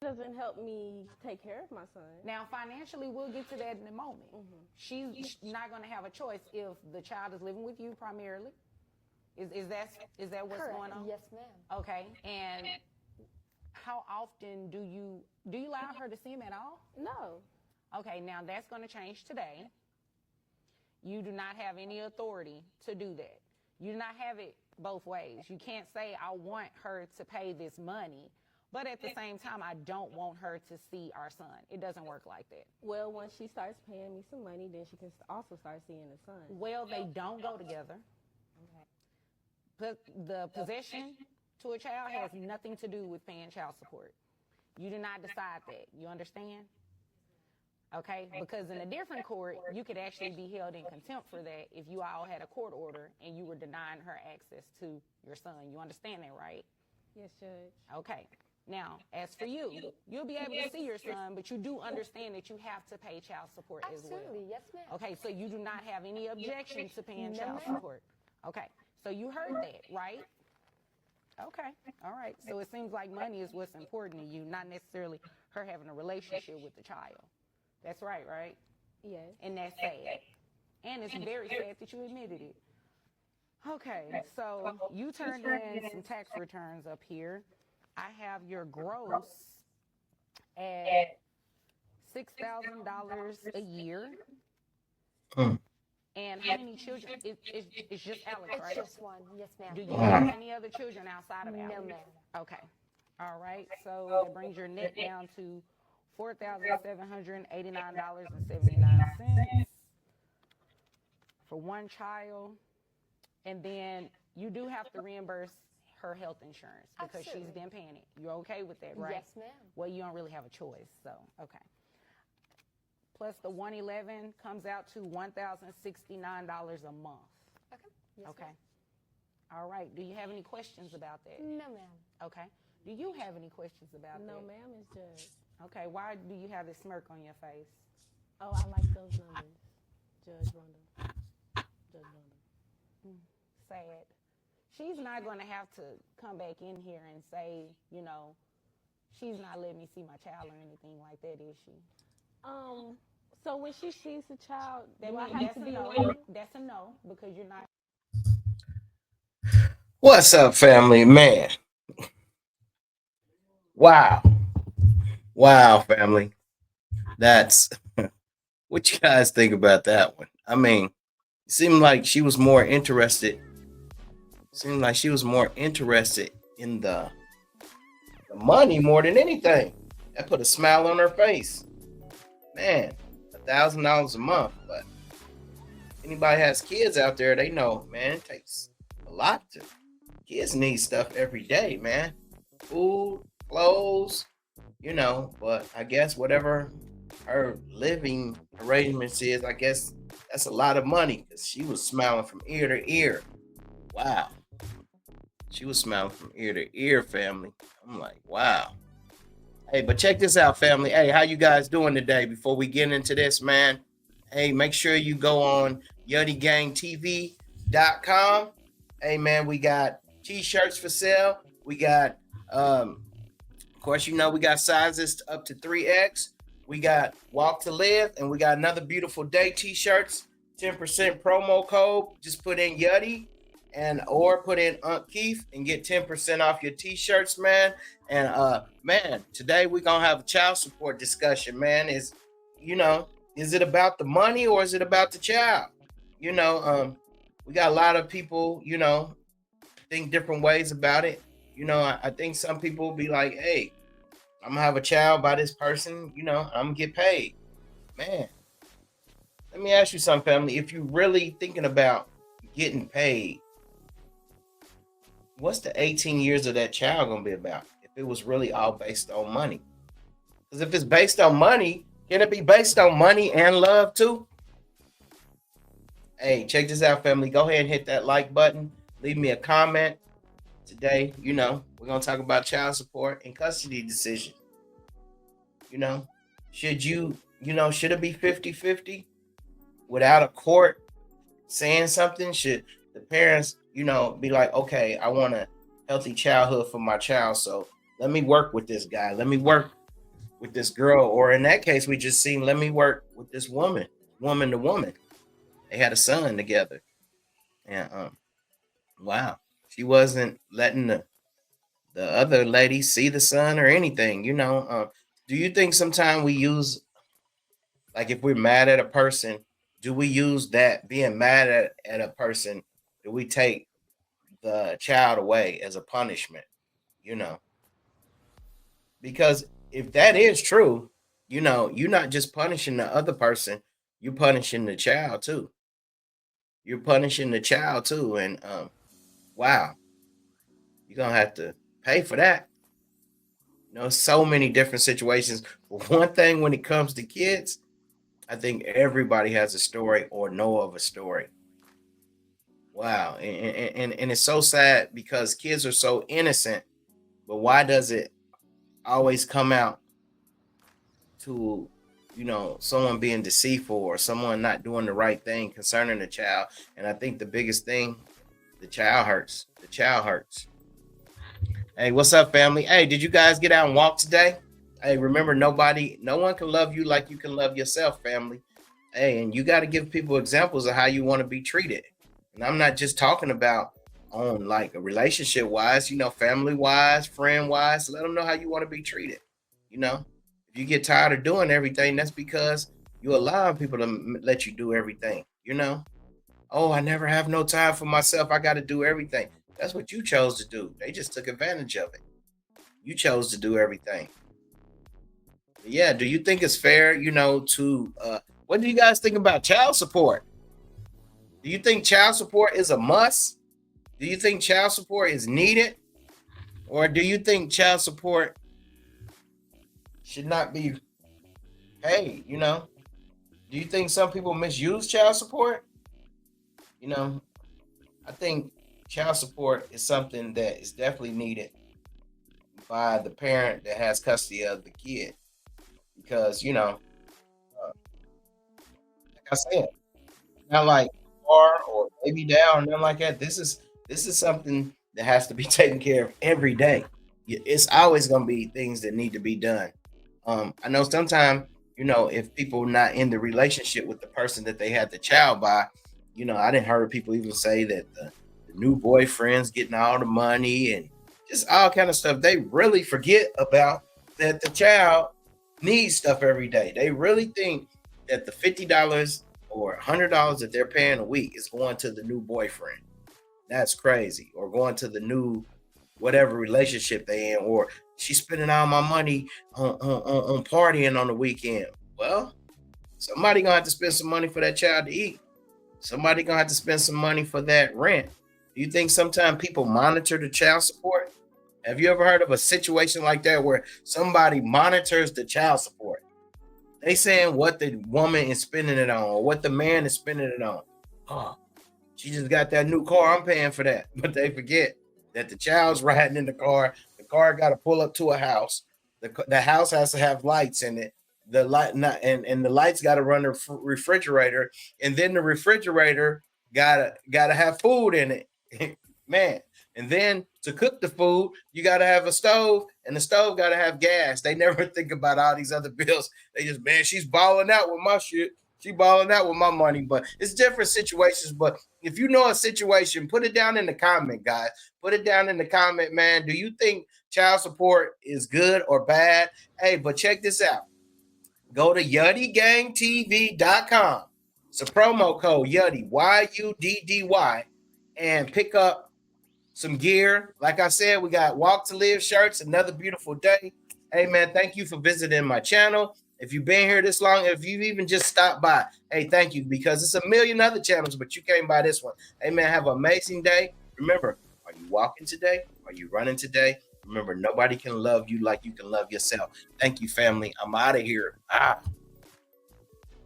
Doesn't help me take care of my son. Now, financially, we'll get to that in a moment. She's not going to have a choice if the child is living with you primarily. Is that what's Correct. going on? Yes, ma'am. Okay. And how often do you allow her to see him at all? No. Okay. Now that's going to change today. You do not have any authority to do that. You do not have it both ways. You can't say, I want her to pay this money, but at the same time, I don't want her to see our son. It doesn't work like that. Well, once she starts paying me some money, then she can also start seeing the son. Well, they don't go together. But the possession to a child has nothing to do with paying child support. You do not decide that. You understand? Okay? Because in a different court, you could actually be held in contempt for that if you all had a court order and you were denying her access to your son. You understand that, right? Yes, Judge. Okay. Now, as for you, you'll be able to see your son, but you do understand that you have to pay child support as well. Absolutely. Yes, ma'am. Okay, so you do not have any objection to paying No, child ma'am. support. Okay, so you heard that, right? Okay, all right. So it seems like money is what's important to you, not necessarily her having a relationship with the child. That's right, right? Yes. And that's sad. And it's very sad that you admitted it. Okay, so you turned in some tax returns up here. I have your gross at $6,000 a year. And how many children? It's just Alex, It's right? just one. Yes, ma'am. Do you have any other children outside of Alex? No, ma'am. Okay. All right. So that brings your net down to $4,789.79 for one child. And then you do have to reimburse her health insurance because she's Absolutely. been paying it. You're okay with that, right? Yes, ma'am. Well, you don't really have a choice, so okay. Plus the 111 comes out to $1,069 a month. Okay. Yes, Okay. All right. Do you have any questions about that? ma'am. No, ma'am. Okay. Do you have any questions about No, that? ma'am, it's Judge. Okay. Why do you have this smirk on your face? Oh, I like those numbers. Judge Rhonda. Judge Rhonda. Sad. She's not going to have to come back in here and say, she's not letting me see my child or anything like that, is she? So when she sees the child, That do I means have to that's be a no. aware? That's a no because you're not. What's up, family? Man. Wow. Wow, family. That's what you guys think about that one. I mean, it seemed like she was more interested. Seemed like she was more interested in the money more than anything. That put a smile on her face. Man, $1,000 a month. But anybody has kids out there, they know, man, it takes a lot to. Kids need stuff every day, man. Food, clothes, but I guess whatever her living arrangements is, I guess that's a lot of money because she was smiling from ear to ear. Wow. She was smiling from ear to ear, family. I'm like, wow. Hey, but check this out, family. Hey, how you guys doing today? Before we get into this, man, hey, make sure you go on YuddyGangTV.com. Hey, man, we got t-shirts for sale. We got, of course, we got sizes up to 3X. We got Walk to Live, and we got Another Beautiful Day t-shirts. 10% promo code. Just put in Yuddy or put in Aunt Keith and get 10% off your t-shirts, man. And man, today we're gonna have a child support discussion, man. Is it about the money or is it about the child? We got a lot of people, think different ways about it. I think some people will be like, hey, I'm gonna have a child by this person, I'm gonna get paid. Man, let me ask you something, family. If you're really thinking about getting paid, what's the 18 years of that child gonna be about if it was really all based on money? Because if it's based on money, can it be based on money and love too? Hey, check this out, family. Go ahead and hit that like button. Leave me a comment. Today, we're gonna talk about child support and custody decision. Should should it be 50-50 without a court saying something? Should the parents, be like, okay, I want a healthy childhood for my child, so let me work with this guy. Let me work with this girl, or in that case, we just seen let me work with this woman, woman to woman. They had a son together, and wow, she wasn't letting the other lady see the son or anything. Do you think sometimes we use, like, if we're mad at a person, do we use that being mad at a person? Do we take the child away as a punishment? You know, because if that is true, you're not just punishing the other person, you're punishing the child too. You're punishing the child too, and wow, you're gonna have to pay for that. So many different situations. But one thing when it comes to kids, I think everybody has a story or know of a story. Wow, and it's so sad because kids are so innocent, but why does it always come out to someone being deceitful or someone not doing the right thing concerning the child? And I think the biggest thing, the child hurts. The child hurts. Hey, what's up, family? Hey, did you guys get out and walk today? Hey, remember, no one can love you like you can love yourself, family. Hey, and you got to give people examples of how you want to be treated. And I'm not just talking about on like a relationship wise, family wise, friend wise. Let them know how you want to be treated. If you get tired of doing everything, that's because you allow people to let you do everything. Oh, I never have no time for myself. I got to do everything. That's what you chose to do. They just took advantage of it. You chose to do everything. But yeah, do you think it's fair, to what do you guys think about child support? Do you think child support is a must? Do you think child support is needed? Or do you think child support should not be paid? Do you think some people misuse child support? I think child support is something that is definitely needed by the parent that has custody of the kid. Because, like I said, not like car or baby down or nothing like that. This is something that has to be taken care of every day. It's always gonna be things that need to be done. I know sometimes, if people not in the relationship with the person that they had the child by, I didn't heard people even say that the new boyfriend's getting all the money and just all kind of stuff. They really forget about that the child needs stuff every day. They really think that the $50 or $100 that they're paying a week is going to the new boyfriend. That's crazy. Or going to the new whatever relationship they in, or she's spending all my money on partying on the weekend. Well, somebody gonna have to spend some money for that child to eat. Somebody gonna have to spend some money for that rent. Do you think sometimes people monitor the child support? Have you ever heard of a situation like that where somebody monitors the child support? They saying what the woman is spending it on or what the man is spending it on. Oh, she just got that new car. I'm paying for that. But they forget that the child's riding in the car. The car got to pull up to a house. The house has to have lights in it. The light not, and the lights got to run the refrigerator, and then the refrigerator gotta have food in it, man. And then to cook the food, you gotta have a stove, and the stove gotta have gas. They never think about all these other bills. They just, man, she's balling out with my shit. She balling out with my money. But it's different situations. But if you know a situation, put it down in the comment, guys. Put it down in the comment, man. Do you think child support is good or bad? Hey, but check this out. Go to yuddygangtv.com. It's a promo code Yuddy, YUDDY, and pick up some gear. Like I said, we got Walk to Live shirts, another beautiful day. Hey, man, thank you for visiting my channel. If you've been here this long, if you've even just stopped by, hey, thank you, because it's a million other channels, but you came by this one. Hey, man, have an amazing day. Remember, are you walking today? Are you running today? Remember, nobody can love you like you can love yourself. Thank you, family. I'm out of here.